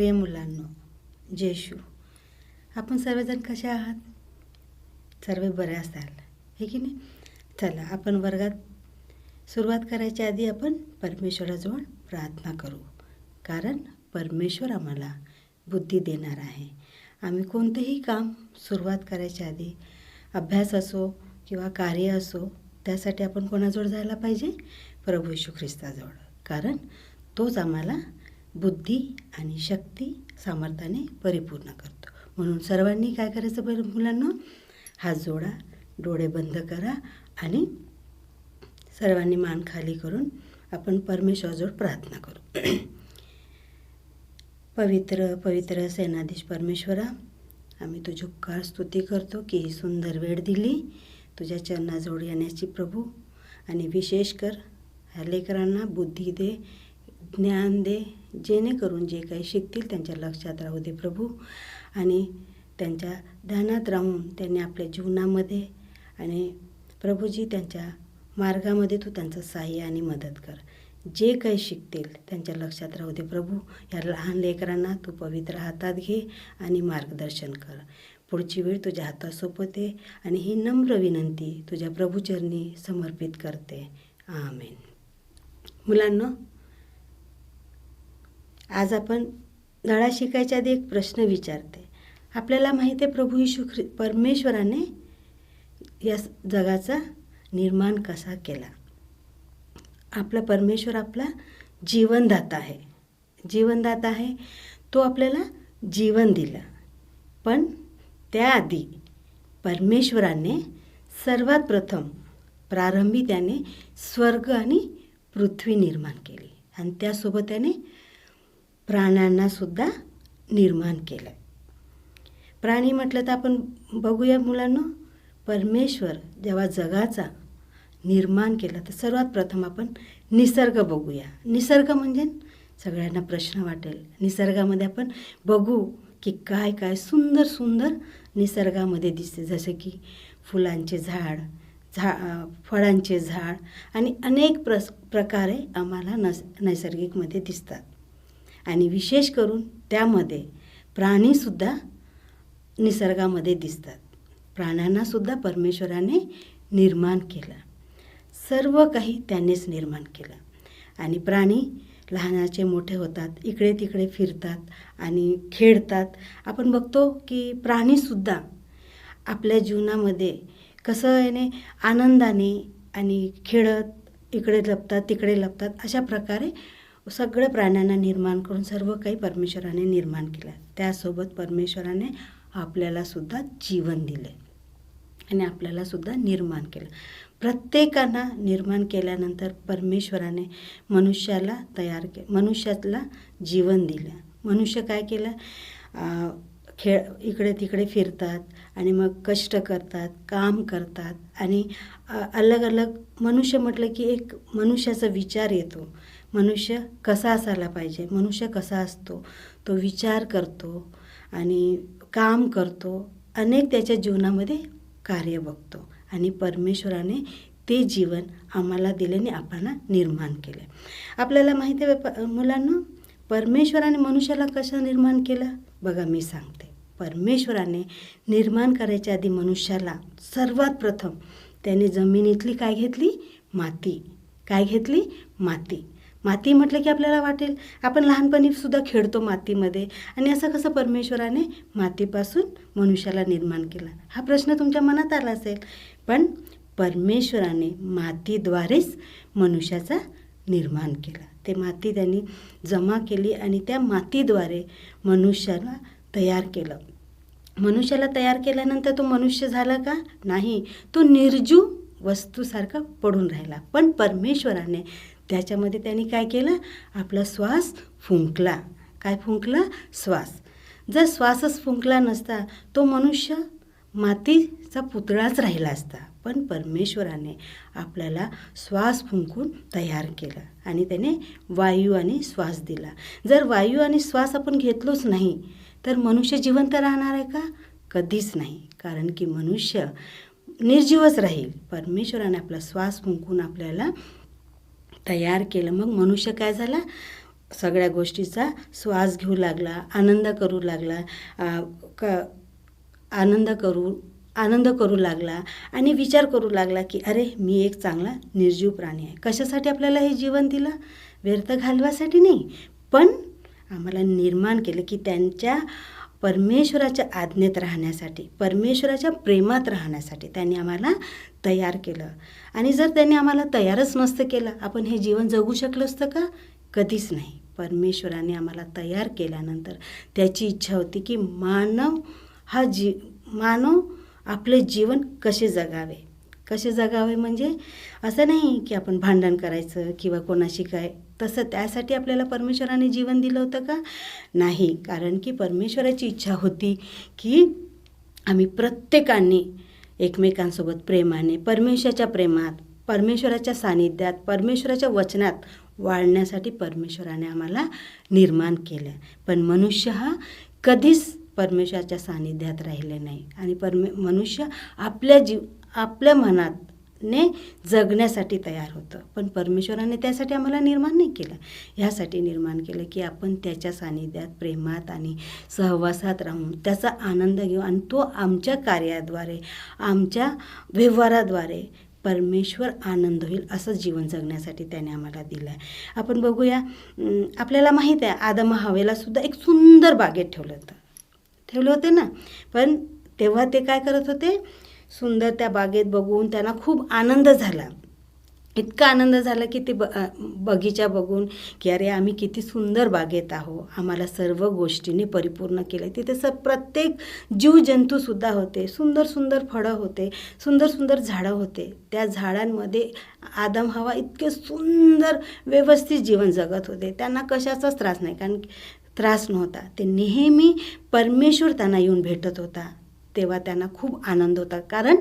प्रिय मुलांनो, जेशू, आपण सर्वजण कसे आहात? सर्व बरे असाल, हे की नाही? चला, आपण वर्गात सुरुवात करायच्या आधी आपण परमेश्वराजवळ प्रार्थना करू, कारण परमेश्वर आम्हाला बुद्धी देणार आहे. आम्ही कोणतेही काम सुरुवात करायच्या आधी, अभ्यास असो किंवा कार्य असो, त्यासाठी आपण कोणाजवळ जायला पाहिजे? प्रभू येशू ख्रिस्ताजवळ, कारण तोच आम्हाला बुद्धी आणि शक्ती सामर्थ्याने परिपूर्ण करतो. म्हणून सर्वांनी काय करायचं बरं मुलांना? हात जोडा, डोळे बंद करा आणि सर्वांनी मान खाली करून आपण परमेश्वराजवळ प्रार्थना करू. पवित्र पवित्र सेनाधीश परमेश्वरा, आम्ही तुझी उपकार स्तुती करतो की ही सुंदर वेळ दिली तुझ्या चरणाजवळ येण्याची प्रभू. आणि विशेष कर ह्या लेकरांना बुद्धी दे, ज्ञान दे, जेणेकरून जे काही शिकतील त्यांच्या लक्षात राहू दे प्रभू. आणि त्यांच्या ध्यानात राहून त्यांनी आपल्या जीवनामध्ये आणि प्रभूजी त्यांच्या मार्गामध्ये तू त्यांचं सहाय्य आणि मदत कर. जे काही शिकतील त्यांच्या लक्षात राहू दे प्रभू. या लहान लेकरांना तू पवित्र हातात घे आणि मार्गदर्शन कर. पुढची वेळ तुझ्या हातात सोपवते आणि ही नम्र विनंती तुझ्या प्रभूचरणी समर्पित करते. आमेन. मुलांनो, आज आपण धडा शिकायच्या आधी एक प्रश्न विचारते. आपल्याला माहिती आहे प्रभू येशू परमेश्वराने या जगाचा निर्माण कसा केला? आपला परमेश्वर आपला जीवनदाता आहे. जीवनदाता आहे, तो आपल्याला जीवन दिलं. पण त्याआधी परमेश्वराने सर्वात प्रथम प्रारंभी त्याने स्वर्ग आणि पृथ्वी निर्माण केली आणि त्यासोबत त्याने प्राण्यांनासुद्धा निर्माण केलं. प्राणी म्हटलं तर आपण बघूया मुलांनो, परमेश्वर जेव्हा जगाचा निर्माण केला तर सर्वात प्रथम आपण निसर्ग बघूया. निसर्ग म्हणजे सगळ्यांना प्रश्न वाटेल. निसर्गामध्ये आपण बघू की काय काय सुंदर सुंदर निसर्गामध्ये दिसते, जसे की फुलांचे झाड, फळांचे झाड आणि अनेक प्रकारे आम्हाला नैसर्गिकमध्ये दिसतात. आणि विशेष करून त्यामध्ये प्राणीसुद्धा निसर्गामध्ये दिसतात. प्राण्यांनासुद्धा परमेश्वराने निर्माण केलं. सर्व काही त्यानेच निर्माण केलं. आणि प्राणी लहानाचे मोठे होतात, इकडे तिकडे फिरतात आणि खेळतात. आपण बघतो की प्राणीसुद्धा आपल्या जीवनामध्ये कसं याने आनंदाने आणि खेळत इकडे लपतात तिकडे लपतात, अशा प्रकारे सगळ्या प्राण्यांना निर्माण करून सर्व काही परमेश्वराने निर्माण केलं. त्यासोबत परमेश्वराने आपल्यालासुद्धा जीवन दिले आणि आपल्यालासुद्धा निर्माण केलं. प्रत्येकांना निर्माण केल्यानंतर परमेश्वराने मनुष्याला मनुष्याला जीवन दिलं. मनुष्य काय केलं? इकडे तिकडे फिरतात आणि मग कष्ट करतात, काम करतात आणि अलग अलग मनुष्य म्हटलं की एक मनुष्याचा विचार येतो. मनुष्य कसा असायला पाहिजे, मनुष्य कसा असतो, तो विचार करतो आणि काम करतो. अनेक त्याच्या जीवनामध्ये कार्य बघतो आणि परमेश्वराने ते जीवन आम्हाला दिल्याने आपल्याला निर्माण केले. आपल्याला माहिती आहे मुलांना, परमेश्वराने मनुष्याला कसं निर्माण केलं? बघा, मी सांगते. परमेश्वराने निर्माण करायच्या आधी मनुष्याला सर्वात प्रथम त्याने जमिनीतली काय घेतली? माती. काय घेतली? माती. माती म्हटलं की आपल्याला वाटेल आपण लहानपणीसुद्धा खेळतो मातीमध्ये, आणि असं कसं परमेश्वराने मातीपासून मनुष्याला निर्माण केलं? हा प्रश्न तुमच्या मनात आला असेल. पण परमेश्वराने मातीद्वारेच मनुष्याचा निर्माण केला. ते माती त्यांनी जमा केली आणि त्या मातीद्वारे मनुष्याला तयार केलं. मनुष्याला तयार केल्यानंतर तो मनुष्य झाला का? नाही, तो निर्जीव वस्तूसारखा पडून राहिला. पण परमेश्वराने त्याच्यामध्ये त्यांनी काय केलं? आपला श्वास फुंकला. काय फुंकला? श्वास. जर श्वासच फुंकला नसता तो मनुष्य मातीचा पुतळाच राहिला असता. पण परमेश्वराने आपल्याला श्वास फुंकून तयार केलं आणि त्याने वायू आणि श्वास दिला. जर वायू आणि श्वास आपण घेतलोच नाही तर मनुष्य जिवंत राहणार आहे का? कधीच नाही, कारण की मनुष्य निर्जीवच राहील. परमेश्वराने आपला श्वास फुंकून आपल्याला तयार केलं. मग मनुष्य काय झाला? सगळ्या गोष्टीचा श्वास घेऊ लागला, आनंद करू लागला, आनंद करू लागला आणि विचार करू लागला की अरे मी एक चांगला निर्जीव प्राणी आहे. कशासाठी आपल्याला हे जीवन दिलं? व्यर्थ घालवासाठी नाही, पण आम्हाला निर्माण केलं की त्यांच्या परमेश्वराच्या आज्ञेत राहण्यासाठी, परमेश्वराच्या प्रेमात राहण्यासाठी त्यांनी आम्हाला तयार केलं. आणि जर त्यांनी आम्हाला तयारच नसतं केलं, आपण हे जीवन जगू शकलो असतं का? कधीच नाही. परमेश्वराने आम्हाला तयार केल्यानंतर त्याची इच्छा होती की मानव आपले जीवन कसे जगावे म्हणजे असं नाही की आपण भांडण करायचं किंवा कोणाशी काय, तसं त्यासाठी आपल्याला परमेश्वराने जीवन दिलं होतं का? नाही. कारण की परमेश्वराची इच्छा होती की आम्ही प्रत्येकाने एकमेकांसोबत प्रेमाने, परमेश्वराच्या प्रेमात, परमेश्वराच्या सानिध्यात, परमेश्वराच्या वचनात वाढण्यासाठी परमेश्वराने आम्हाला निर्माण केलं. पण मनुष्य हा कधीच परमेश्वराच्या सानिध्यात राहिले नाही आणि मनुष्य आपल्या मनाने जगण्यासाठी तयार होतं. पण परमेश्वराने त्यासाठी आम्हाला निर्माण नाही केलं. ह्यासाठी निर्माण केलं की आपण त्याच्या सानिध्यात, प्रेमात आणि सहवासात राहून त्याचा आनंद घेऊ आणि तो आमच्या कार्याद्वारे, आमच्या व्यवहाराद्वारे परमेश्वर आनंद होईल असं जीवन जगण्यासाठी त्याने आम्हाला दिलं आहे. आपण बघूया, आपल्याला माहीत आहे आदम हवेला सुद्धा एक सुंदर बागेत ठेवलं होते ना. पण तेव्हा ते काय करत होते? सुंदर त्या बागेत बघून त्यांना खूप आनंद झाला. इतका आनंद झाला की ते बगीचा बघून की अरे आम्ही किती सुंदर बागेत आहो, आम्हाला सर्व गोष्टीने परिपूर्ण केलं. तिथे प्रत्येक जीवजंतूसुद्धा होते, सुंदर सुंदर फळं होते, सुंदर सुंदर झाडं होते. त्या झाडांमध्ये आदम हवा इतके सुंदर व्यवस्थित जीवन जगत होते. त्यांना कशाचाच त्रास नाही, कारण त्रास नव्हता. ते नेहमी परमेश्वर त्यांना येऊन भेटत होता. तेव्हा त्यांना खूप आनंद होता, कारण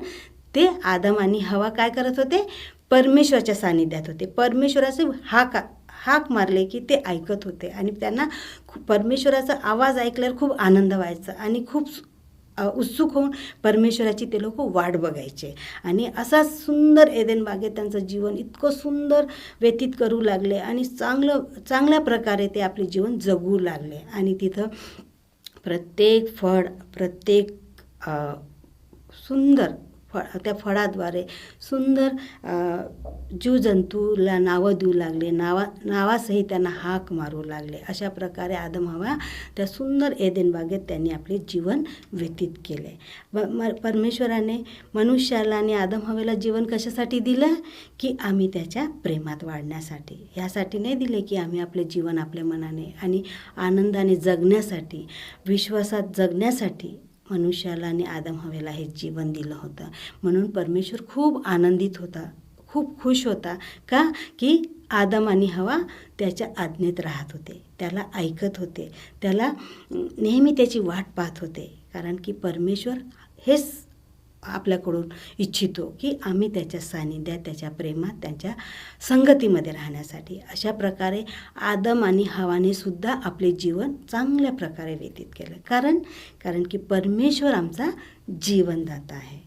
ते आदम आणि हवा काय करत होते? परमेश्वराच्या सानिध्यात होते. परमेश्वराचे हाक मारले की ते ऐकत होते आणि त्यांना परमेश्वराचा आवाज ऐकल्यावर खूप आनंद व्हायचा आणि खूप उत्सुक होऊन परमेश्वराची ते लोक वाट बघायचे. आणि असा सुंदर एदेन बागेत त्यांचं जीवन इतकं सुंदर व्यतीत करू लागले आणि चांगल्या प्रकारे ते आपले जीवन जगू लागले. आणि तिथं प्रत्येक सुंदर त्या फळाद्वारे सुंदर जीवजंतूला नावं देऊ लागले, नावासहित त्यांना हाक मारू लागले. अशा प्रकारे आदम हवा त्या सुंदर एदेन बागेत त्यांनी आपले जीवन व्यतीत केले. परमेश्वराने मनुष्याला आणि आदम हवेला जीवन कशासाठी दिलं? की आम्ही त्याच्या प्रेमात वाढण्यासाठी. ह्यासाठी नाही दिले की आम्ही आपले जीवन आपल्या मनाने आणि आनंदाने जगण्यासाठी, विश्वासात जगण्यासाठी मनुष्याला आणि आदम हवेला हे जीवन दिलं होतं. म्हणून परमेश्वर खूप आनंदित होता, खूप खुश होता. का? की आदम आणि हवा त्याच्या आज्ञेत राहत होते, त्याला ऐकत होते, त्याला नेहमी त्याची वाट पाहत होते. कारण की परमेश्वर हेच आपल्याकडून इच्छितो की आम्ही त्याच्या सानिध्यात, त्याच्या प्रेमात, त्यांच्या संगतीमध्ये राहण्यासाठी. अशा प्रकारे आदम आणि हवाने सुद्धा आपले जीवन चांगल्या प्रकारे व्यतीत केलं. कारण की परमेश्वर आमचा जीवनदाता आहे.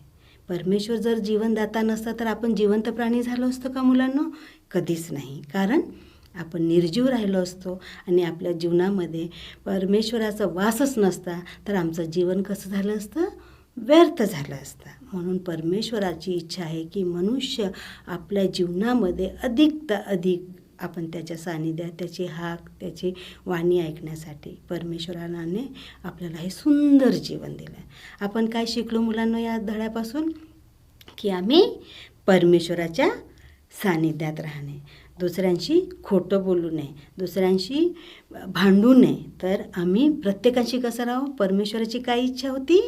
परमेश्वर जर जीवनदाता नसता तर आपण जिवंत प्राणी झालो असतो का मुलांनो? कधीच नाही. कारण आपण निर्जीव राहिलो असतो आणि आपल्या जीवनामध्ये परमेश्वराचा वासच नसता तर आमचं जीवन कसं झालं असतं? व्यर्थ झालं असतं. म्हणून परमेश्वराची इच्छा आहे की मनुष्य आपल्या जीवनामध्ये अधिक आपण त्याच्या सानिध्यात, त्याची हाक, त्याची वाणी ऐकण्यासाठी परमेश्वराने आपल्याला हे सुंदर जीवन दिलं. आपण काय शिकलो मुलांना या धड्यापासून? की आम्ही परमेश्वराच्या सानिध्यात राहणे, दुसऱ्यांशी खोटं बोलू नये, दुसऱ्यांशी भांडू नये. तर आम्ही प्रत्येकाशी कसं राहू? परमेश्वराची काय इच्छा होती?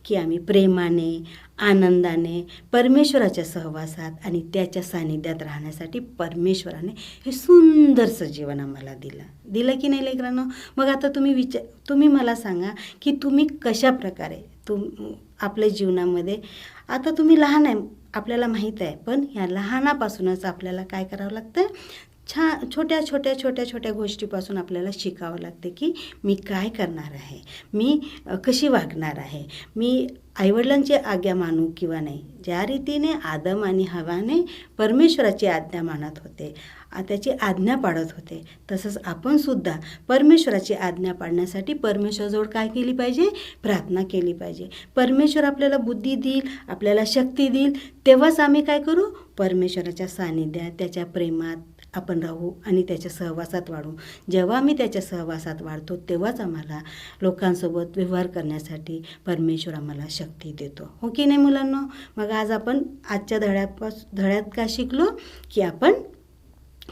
की आम्ही प्रेमाने, आनंदाने, परमेश्वराच्या सहवासात आणि त्याच्या सानिध्यात राहण्यासाठी परमेश्वराने हे सुंदरसं जीवन आम्हाला दिलं की नाही लेकरांनो? मग आता तुम्ही मला सांगा की तुम्ही कशा प्रकारे आपल्या जीवनामध्ये, आता तुम्ही लहान आहे आपल्याला माहीत आहे, पण ह्या लहानापासूनच आपल्याला काय करावं लागतं? छोट्या गोष्टीपासून आपल्याला शिकावं लागते की मी काय करणार आहे, मी कशी वागणार आहे, मी आईवडिलांची आज्ञा मानू किंवा नाही. ज्या रीतीने आदम आणि हवाने परमेश्वराची आज्ञा मानत होते, त्याची आज्ञा पाळत होते, तसंच आपण सुद्धा परमेश्वराची आज्ञा पाळण्यासाठी परमेश्वराजवळ काय केली पाहिजे? प्रार्थना केली पाहिजे. परमेश्वर आपल्याला बुद्धी देईल, आपल्याला शक्ती देईल, तेव्हाच आम्ही काय करू? परमेश्वराच्या सानिध्यात, त्याच्या प्रेमात आपण राहू आणि त्याच्या सहवासात वाढू. जेव्हा आम्ही त्याच्या सहवासात वाढतो तेव्हाच आम्हाला लोकांसोबत व्यवहार करण्यासाठी परमेश्वर आम्हाला शक्ती देतो. हो की नाही मुलांनो? मग आज आपण आजच्या धड्यात काय शिकलो? की आपण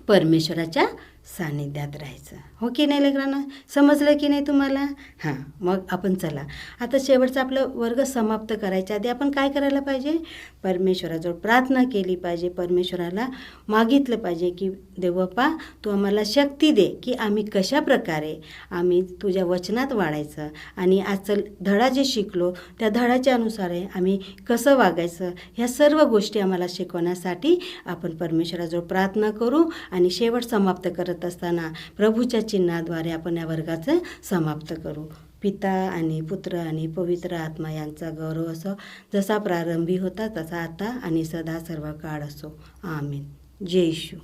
परमेश्वराच्या सानिध्यात राहायचं. हो की नाही लेकरांना? समजलं की नाही तुम्हाला? हां, मग आपण चला आता शेवटचं आपलं वर्ग समाप्त करायच्या आधी आपण काय करायला पाहिजे? परमेश्वराजवळ प्रार्थना केली पाहिजे, परमेश्वराला मागितलं पाहिजे की देवबापा तू आम्हाला शक्ती दे की आम्ही कशा प्रकारे आम्ही तुझ्या वचनात वाढायचं आणि आजचं धडा जे शिकलो त्या धड्याच्या अनुसार आम्ही कसं वागायचं, ह्या सर्व गोष्टी आम्हाला शिकवण्यासाठी आपण परमेश्वराजवळ प्रार्थना करू. आणि शेवट समाप्त करत असताना प्रभूच्या चिन्हाद्वारे आपण या वर्गाचं समाप्त करू. पिता आणि पुत्र आणि पवित्र आत्मा यांचा गौरव असो, जसा प्रारंभी होता तसा आता आणि सदा सर्व काळ असो. आमीन. जय येशू.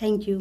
थँक्यू.